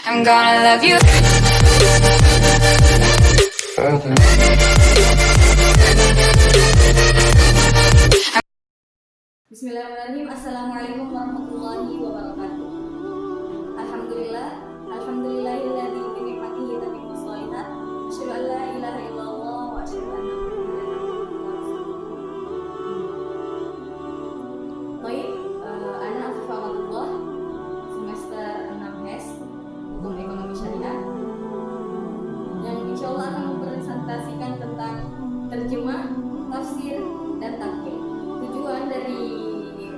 I'm gonna love you. Bismillahirrahmanirrahim. Assalamualaikum warahmatullahi wabarakatuh. Alhamdulillah, alhamdulillahilladzi bi ni'matihi tatimmu shalihat. Asyhadu an la ilaha illallah wa asyhadu anna Muhammadan abduhu wa rasuluh. Baik, ana Afifah Amatullah, semester 6 HES, Hukum Ekonomi Syariah, yang insyaallah akan mempresentasikan tentang terjemah, tafsir, dan takwil. Tujuan dari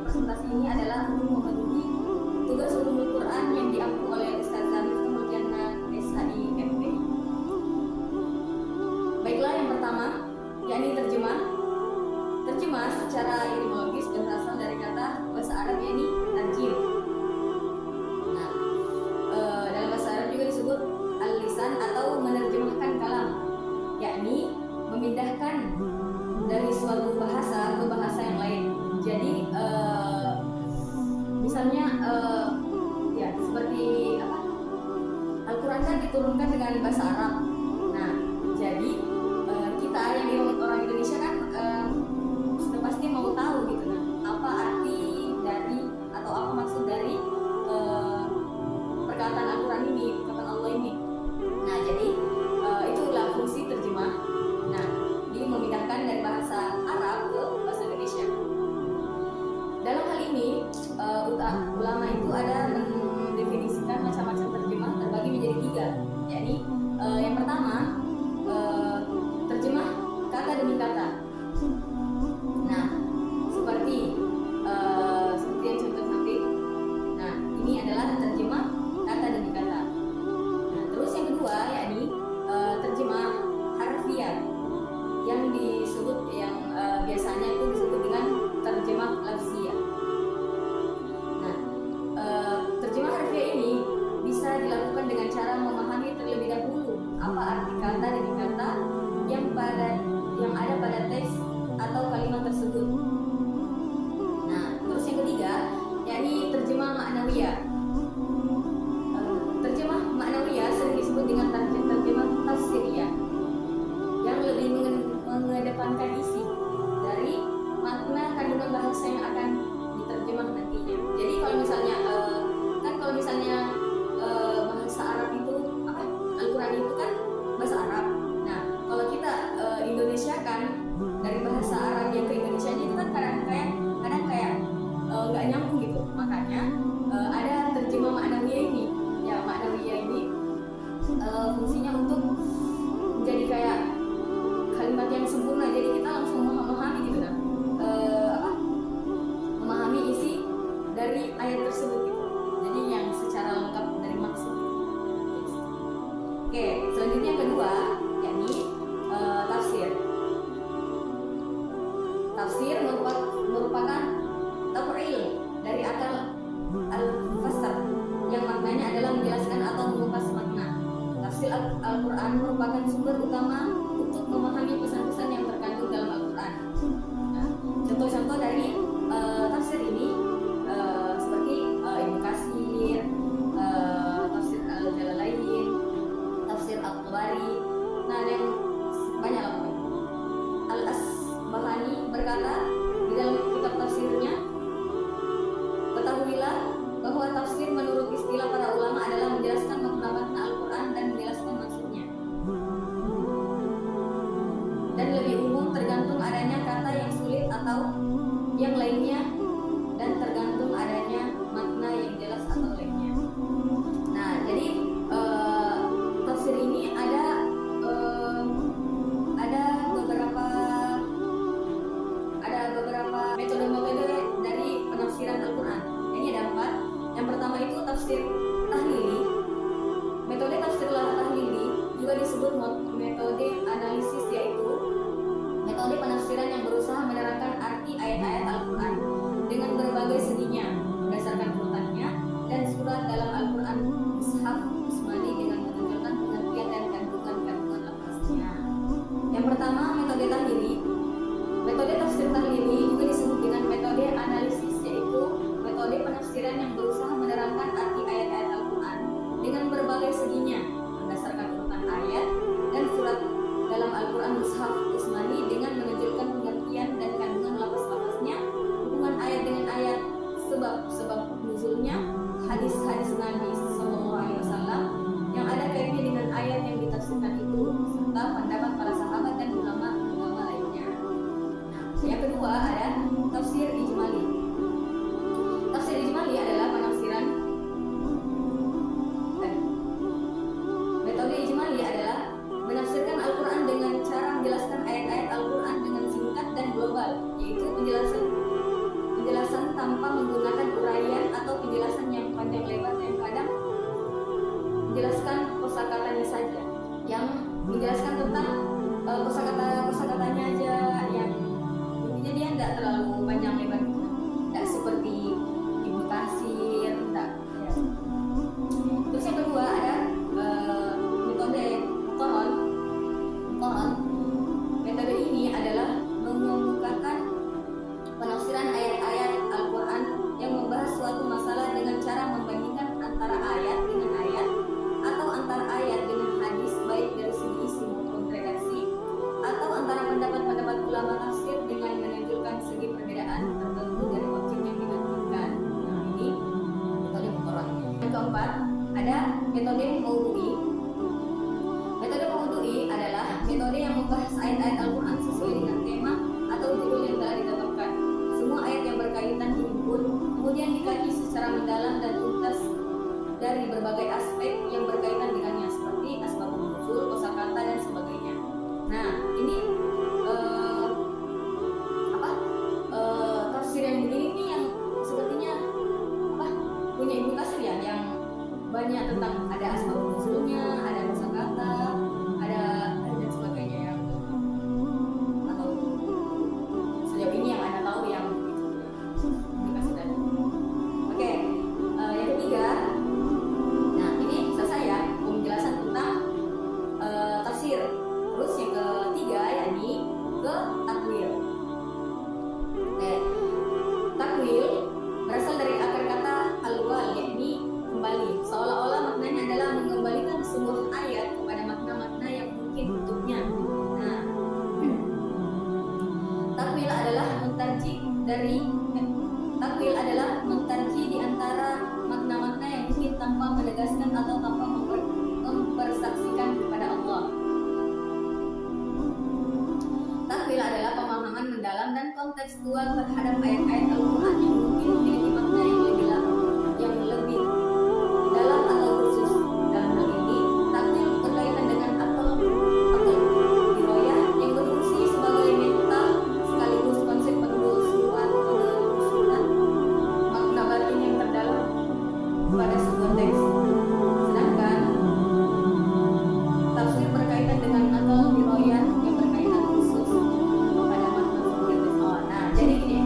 presentasi ini adalah untuk memenuhi tugas ulumul Quran yang diampu oleh Ustazah Miftahul Jannah SHI MPI. Baiklah, yang pertama yakni terjemah. Terjemah secara etimologis berasal dari kata bahasa Arab yakni tarjim. Nah, dalam bahasa Arab juga disebut al-lisan atau menerjemahkan kalam, yakni memindahkan dari suatu bahasa ke bahasa yang lain. Jadi misalnya ya seperti apa? Al-Quran kan diturunkan dengan bahasa Arab. Nah, jadi kita yang di orang Indonesia kan sudah pasti mau tahu gitu, nah apa arti dari atau apa maksud dari perkataan Al-Quran ini, perkataan Allah ini. Nah, jadi itulah fungsi terjemah. Nah, dia memindahkan dari bahasa Arab ke bahasa Indonesia. Dalam hal ini ulama itu ada mendefinisikan macam-macam terjemah terbagi menjadi 3, yakni yang pertama terjemah kata demi kata. Nah, seperti yang contoh samping. Nah, ini adalah terjemah kata demi kata. Nah, terus yang kedua yakni terjemah harfiah yang disebut biasanya itu disebut dengan terjemah lafziyah. Nah, terjemah harfiah ini bisa dilakukan dengan cara memahami terlebih dahulu apa arti kata demi kata yang ada pada teks atau kalimat tersebut. Nah, terus yang ketiga yakni terjemah maknawiyah. Terjemah maknawiyah sering disebut dengan terjemah tafsiriyah yang lebih mengedepankan isi dari makna kandungan bahasa yang akan diterjemah nantinya. Jadi kalau misalnya bahasa Arab itu apa? Al-Quran itu kan bahasa Arab. Nah, kalau kita Indonesia kan dari bahasa Arab yang ke Indonesia itu kan kadang kayak nggak nyambung gitu. Makanya ada terjemah maknawiyah ini. Ya, maknawiyah ini fungsinya untuk menjadi kayak kalimat yang sempurna, jadi kita langsung memahami gitu kan, memahami isi dari ayat tersebut gitu. Jadi yang secara lengkap dari maksud. Oke, selanjutnya yang kedua yakni tafsir. Tafsir merupakan taf'il dari akal al-fasr yang maknanya adalah menjelaskan atau mengupas makna. Tafsir Al-Quran merupakan sumber utama untuk memahami pesan-pesan yang terkandung dalam Al-Quran. Nah, contoh-contoh dari tafsir ini seperti Ibnu Katsir, tafsir Al-Jalalain, tafsir At-Tabari. Nah, ada yang banyak lah. Al-Asbahani berkata di dalam kitab tafsirnya, ketahuilah bahwa tafsir menurut istilah para ulama adalah menjelaskan makna Al-Quran dan menjelaskan maksudnya. Dan lebih umum tergantung adanya kata yang menjelaskan kosakatanya saja, yang menjelaskan tentang kosakatanya aja, yang intinya dia tidak terlalu panjang lebar, tidak seperti Ibnu Katsir, tidak. Ya. Terus yang kedua ada metode Quran. Metode ini adalah mengemukakan penafsiran ayat-ayat Al-Quran yang membahas suatu masalah dengan cara membandingkan antara ayat dengan ayat atau antara ayat dengan hadis, baik dari segi isi maupun redaksi, atau antara pendapat-pendapat ulama tafsir dengan menunjukkan segi perbedaan tertentu dari objek yang digabungkan. Nah, ini metode Quran. Yang keempat ada metode Maudhu'i. Metode Maudhu'i adalah metode yang membahas ayat-ayat Al-Quran sesuai dengan tema atau judul yang telah ditetapkan. Semua ayat yang berkaitan dihimpun, kemudian dikaji secara mendalam dan tuntas dari berbagai aspek yang berkaitan dengannya, seperti asbabun nuzul, kosakata dan sebagainya. Nah, ini tafsir yang begini nih yang sepertinya punya Ibnu Katsir ya, yang banyak tentang ada asbabun nuzulnya, ada kosakata, ada dan sebagainya, yang atau sejauh ini yang Anda tahu yang Ibnu Katsir tadi. Oke, yang ketiga, nah ini selesai ya penjelasan tentang tafsir. Terus yang ketiga yakni ke takwil. Takwil berasal dari akar kata al-wal, yakni kembali. Seolah-olah maknanya adalah mengembalikan sebuah ayat kepada makna-makna yang mungkin untuknya. Nah, takwil adalah mentarji di antara makna-makna yang mungkin tanpa menegaskan atau tanpa mempersaksikan kepada Allah. Takwil adalah pemahaman mendalam dan kontekstual terhadap ayat-ayat Al-Quran yang mungkin memiliki makna yang lebih dalam atau khusus. Dalam hal ini, takwil berkaitan dengan akal diroyah yang berfungsi sebagai mental sekaligus konsep penelusuran makna batin yang terdalam pada sebuah teks. Sedangkan tafsir berkaitan dengan akal diroyah yang berkaitan khusus pada makna sebuah teks. Nah, jadi gini,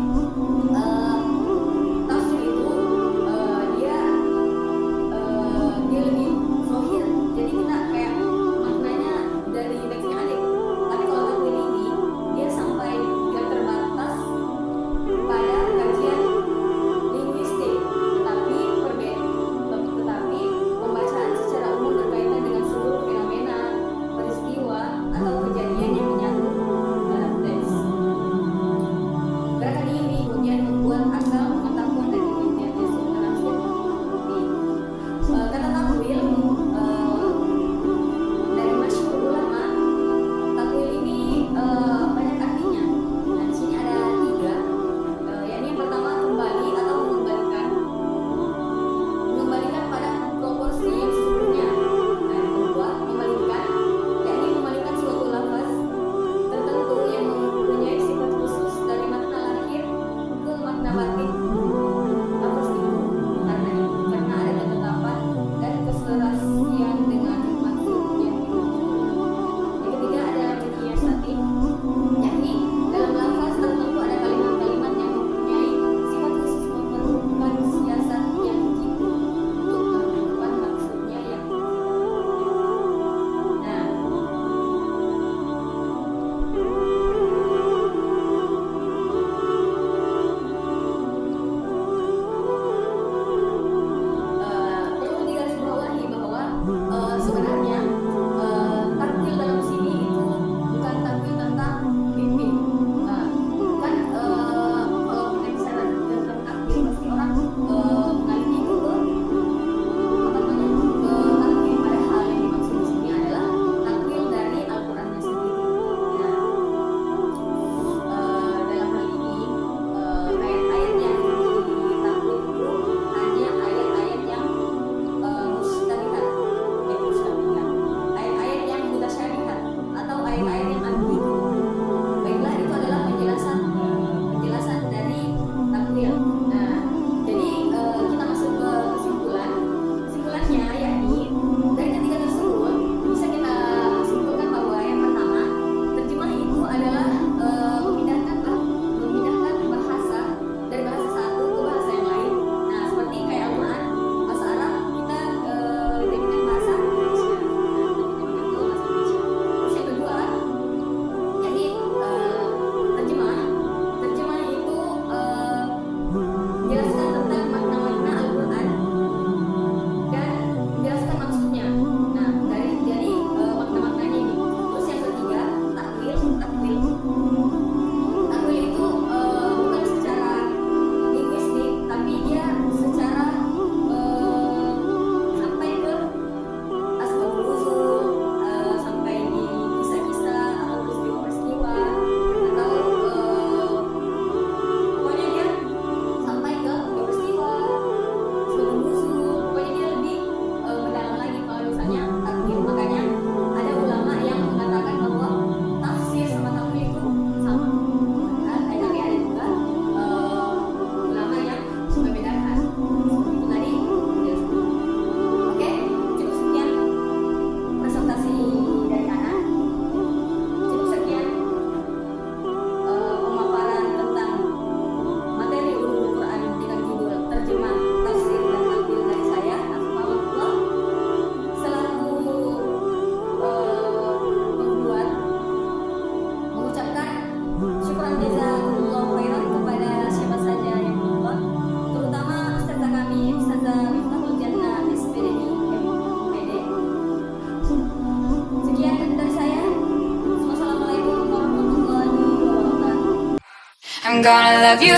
I'm gonna love you.